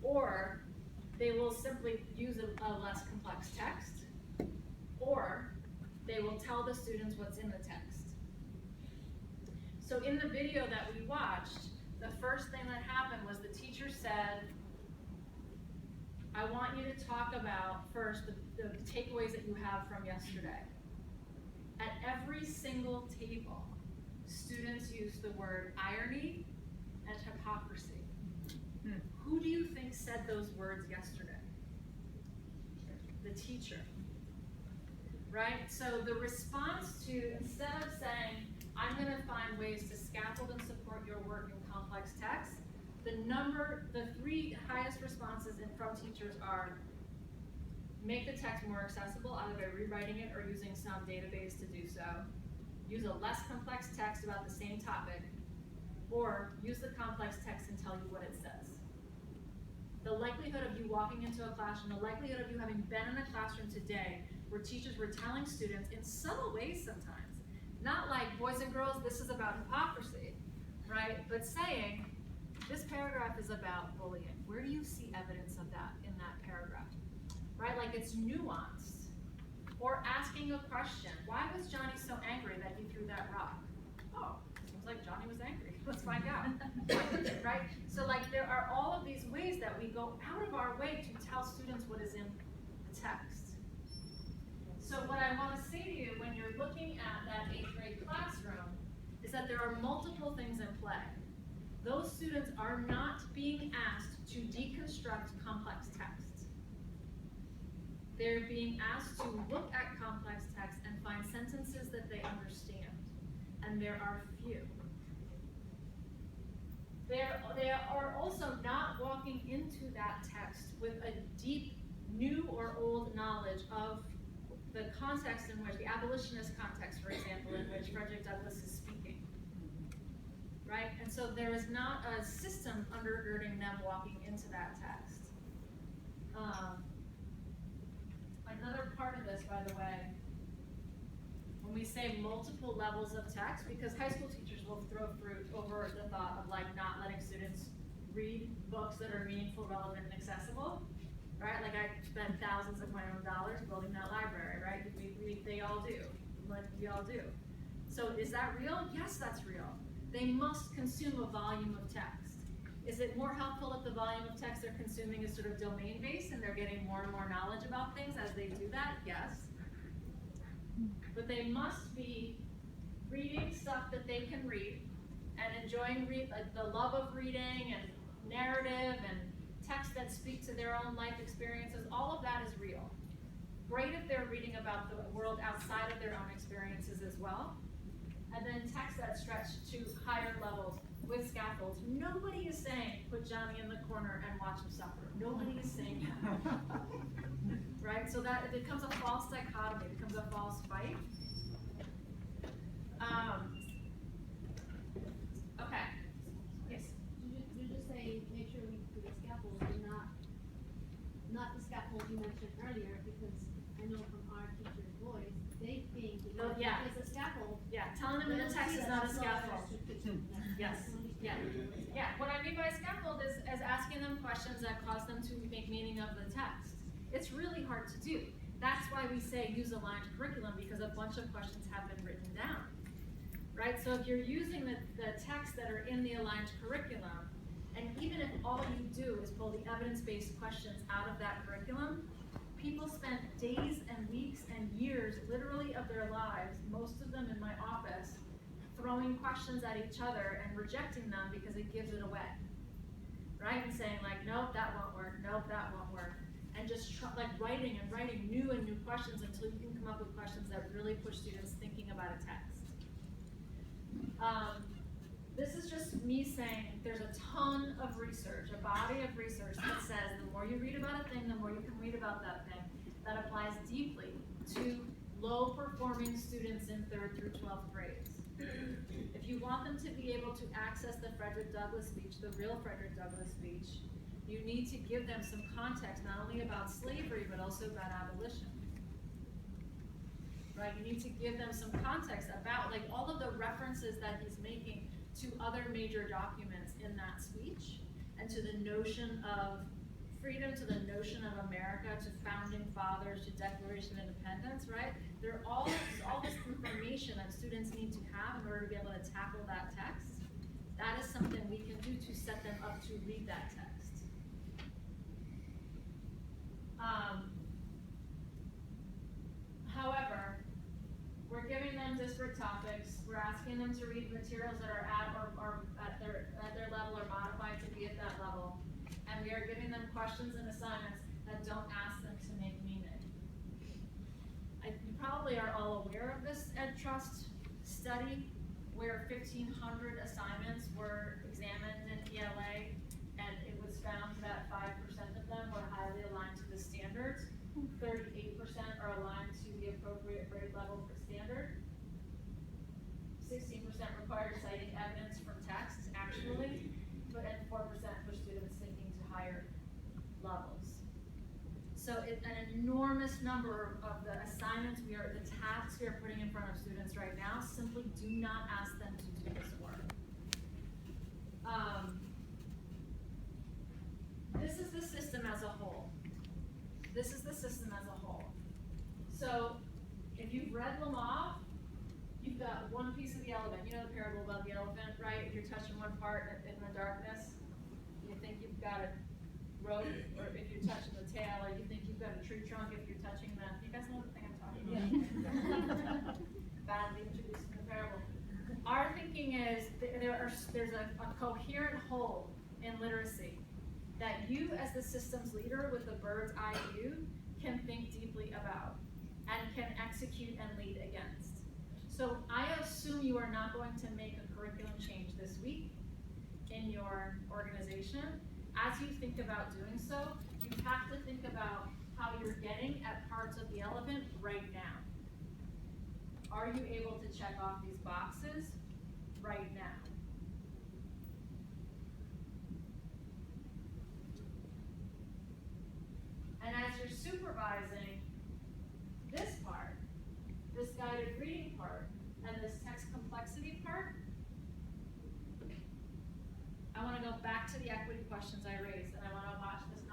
Or they will simply use a less complex text, or they will tell the students what's in the text. So in the video that we watched, the first thing that happened was the teacher said, I want you to talk about first the takeaways that you have from yesterday. At every single table, students use the word irony and hypocrisy. Who do you think said those words yesterday? The teacher. Right? So the response to, instead of saying, I'm going to find ways to scaffold and support your work in complex text, the three highest responses from teachers are make the text more accessible, either by rewriting it or using some database to do so, use a less complex text about the same topic, or use the complex text and tell you what it says. The likelihood of you walking into a classroom, the likelihood of you having been in a classroom today where teachers were telling students in subtle ways sometimes, not like, boys and girls, this is about hypocrisy, right? But saying, this paragraph is about bullying. Where do you see evidence of that in that paragraph? Right, like it's nuanced. Or asking a question, why was Johnny so angry that he threw that rock? Oh, seems like Johnny was angry. Let's find out. Right? So like there are all of these ways that we go out of our way to tell students what is in the text. So what I want to say to you when you're looking at that 8th grade classroom is that there are multiple things in play. Those students are not being asked to deconstruct complex text. They're being asked to look at complex text and find sentences that they understand. And there are few. They are also not walking into that text with a deep, new or old knowledge of the context in which, the abolitionist context, for example, in which Frederick Douglass is speaking. Right? And so there is not a system undergirding them walking into that text. Another part of this, by the way, when we say multiple levels of text, because high school teachers will throw fruit over the thought of like not letting students read books that are meaningful, relevant, and accessible, right? Like I spent thousands of my own dollars building that library, right? They all do, like we all do. So is that real? Yes, that's real. They must consume a volume of text. Is it more helpful if the volume of text they're consuming is sort of domain-based and they're getting more and more knowledge about things as they do that? Yes. But they must be reading stuff that they can read and enjoying like the love of reading and narrative and text that speak to their own life experiences. All of that is real. Great if they're reading about the world outside of their own experiences as well. And then text that stretch to higher levels with scaffolds. Nobody is saying, put Johnny in the corner and watch him suffer. Nobody is saying that. Right? So that it becomes a false dichotomy, it becomes a false fight. Okay. Yes? You just say, make sure we do the scaffold and not the scaffold you mentioned earlier, because I know from our teachers' voice, they think it's a scaffold. Yeah, telling them in the text is not a scaffold. Yes. Yeah. What I mean by scaffold is asking them questions that cause them to make meaning of the text. It's really hard to do. That's why we say use aligned curriculum, because a bunch of questions have been written down. Right? So if you're using the texts that are in the aligned curriculum, and even if all you do is pull the evidence-based questions out of that curriculum, people spent days and weeks and years, literally of their lives, most of them in my office, throwing questions at each other and rejecting them because it gives it away. Right? And saying like, nope, that won't work, nope, that won't work. And just writing and writing new and new questions until you can come up with questions that really push students thinking about a text. This is just me saying there's a ton of research, a body of research that says the more you read about a thing, the more you can read about that thing. That applies deeply to low-performing students in 3rd through 12th grades. If you want them to be able to access the Frederick Douglass speech, the real Frederick Douglass speech, you need to give them some context, not only about slavery, but also about abolition. Right? You need to give them some context about like all of the references that he's making to other major documents in that speech, and and to the notion of freedom, to the notion of America, to founding fathers, to Declaration of Independence, right? There are all this information that students need to have in order to be able to tackle that text. That is something we can do to set them up to read that text. However, we're giving them disparate topics. We're asking them to read materials that are at or at their level or modified to be at that level. And we are giving them questions and assignments that don't ask them to make meaning. You probably are all aware of this EdTrust study where 1,500 assignments were examined in ELA, and it was found that 5% of them were highly aligned to the standards. 38% are aligned to the appropriate grade level for standard. 16% required citing evidence from texts, actually, and 4% for students thinking to higher levels. So an enormous number of the assignments the tasks we are putting in front of students right now simply do not ask them to do this work. This is the system as a whole. This is the system as a whole. So if you've read Lamov, you've got one piece of the elephant. You know the parable about the elephant, right? If you're touching one part in the darkness, you think you've got a rope, or if you're touching the tail, or you think you've got a tree trunk if you're touching the, you guys know the thing I'm talking about? Badly introduced in the parable. Our thinking is there's a coherent whole in literacy that you as the systems leader with the bird's eye view can think deeply about and can execute and lead against. So I assume you are not going to make a curriculum change this week in your organization. As you think about doing so, you have to think about how you're getting at parts of the elephant right now. Are you able to check off these boxes right now? And as you're supervising this part, this guided reading part, and this text complexity part, I want to go back to the equity questions I raised, and I want to watch this